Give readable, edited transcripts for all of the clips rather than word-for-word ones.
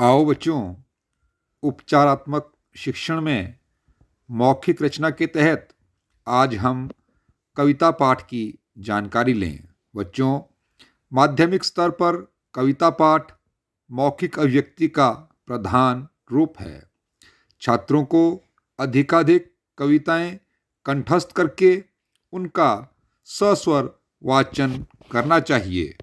आओ बच्चों, उपचारात्मक शिक्षण में मौखिक रचना के तहत आज हम कविता पाठ की जानकारी लें। बच्चों, माध्यमिक स्तर पर कविता पाठ मौखिक अभिव्यक्ति का प्रधान रूप है। छात्रों को अधिकाधिक कविताएं कंठस्थ करके उनका सस्वर वाचन करना चाहिए।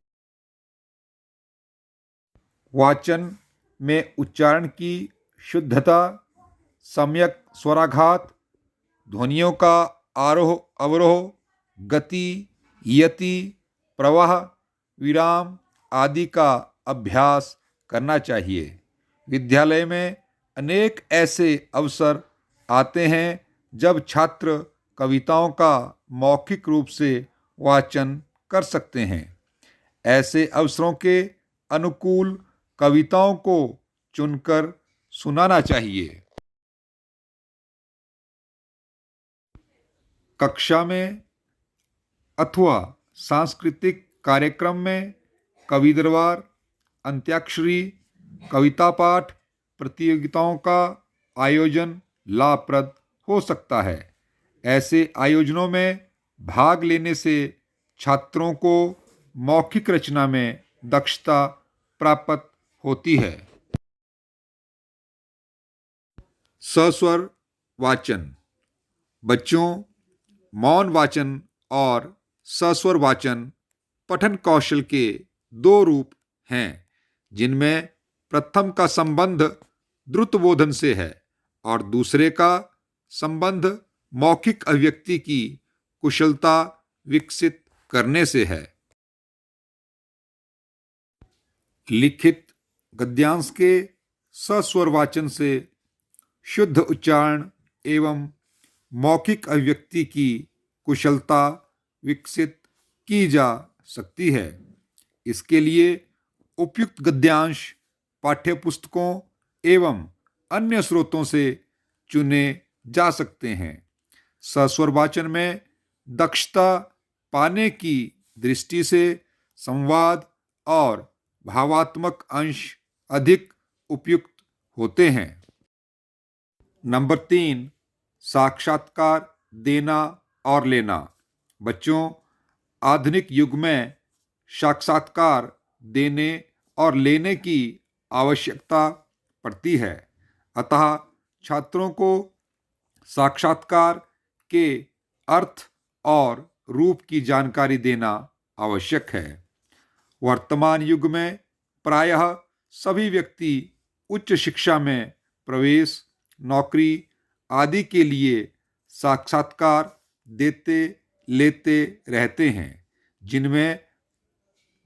वाचन में उच्चारण की शुद्धता, सम्यक स्वराघात, ध्वनियों का आरोह अवरोह, गति, यति, प्रवाह, विराम आदि का अभ्यास करना चाहिए। विद्यालय में अनेक ऐसे अवसर आते हैं जब छात्र कविताओं का मौखिक रूप से वाचन कर सकते हैं। ऐसे अवसरों के अनुकूल कविताओं को चुनकर सुनाना चाहिए। कक्षा में अथवा सांस्कृतिक कार्यक्रम में कवि दरबार, अंत्याक्षरी, कविता पाठ प्रतियोगिताओं का आयोजन लाभप्रद हो सकता है। ऐसे आयोजनों में भाग लेने से छात्रों को मौखिक रचना में दक्षता प्राप्त होती है। सस्वर वाचन। बच्चों, मौन वाचन और सस्वर वाचन पठन कौशल के दो रूप हैं, जिनमें प्रथम का संबंध द्रुत बोधन से है और दूसरे का संबंध मौखिक अभिव्यक्ति की कुशलता विकसित करने से है। लिखित गद्यांश के सस्वर वाचन से शुद्ध उच्चारण एवं मौखिक अभिव्यक्ति की कुशलता विकसित की जा सकती है। इसके लिए उपयुक्त गद्यांश पाठ्यपुस्तकों एवं अन्य स्रोतों से चुने जा सकते हैं। सस्वर वाचन में दक्षता पाने की दृष्टि से संवाद और भावात्मक अंश अधिक उपयुक्त होते हैं। नंबर 3, साक्षात्कार देना और लेना। बच्चों, आधुनिक युग में साक्षात्कार देने और लेने की आवश्यकता पड़ती है। अतः छात्रों को साक्षात्कार के अर्थ और रूप की जानकारी देना आवश्यक है। वर्तमान युग में प्रायः सभी व्यक्ति उच्च शिक्षा में प्रवेश, नौकरी आदि के लिए साक्षात्कार देते लेते रहते हैं, जिनमें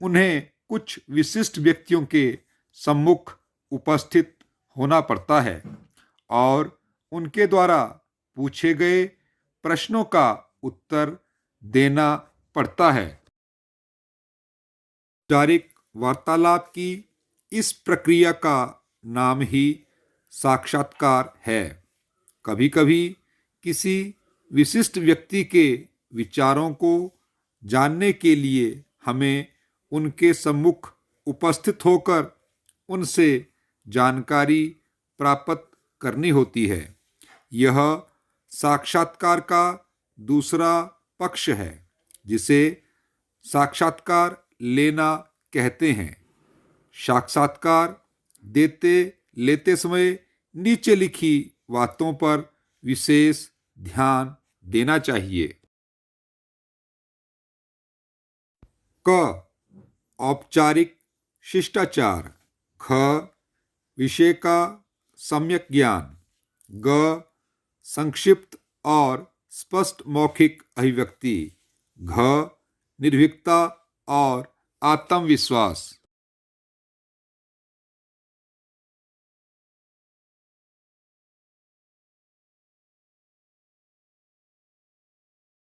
उन्हें कुछ विशिष्ट व्यक्तियों के सम्मुख उपस्थित होना पड़ता है और उनके द्वारा पूछे गए प्रश्नों का उत्तर देना पड़ता है। औपचारिक वार्तालाप की इस प्रक्रिया का नाम ही साक्षात्कार है। कभी कभी किसी विशिष्ट व्यक्ति के विचारों को जानने के लिए हमें उनके सम्मुख उपस्थित होकर उनसे जानकारी प्राप्त करनी होती है। यह साक्षात्कार का दूसरा पक्ष है, जिसे साक्षात्कार लेना कहते हैं। साक्षात्कार देते लेते समय नीचे लिखी बातों पर विशेष ध्यान देना चाहिए। क, औपचारिक शिष्टाचार। ख, विषय का सम्यक ज्ञान। ग, संक्षिप्त और स्पष्ट मौखिक अभिव्यक्ति। घ, निर्भीकता और आत्मविश्वास।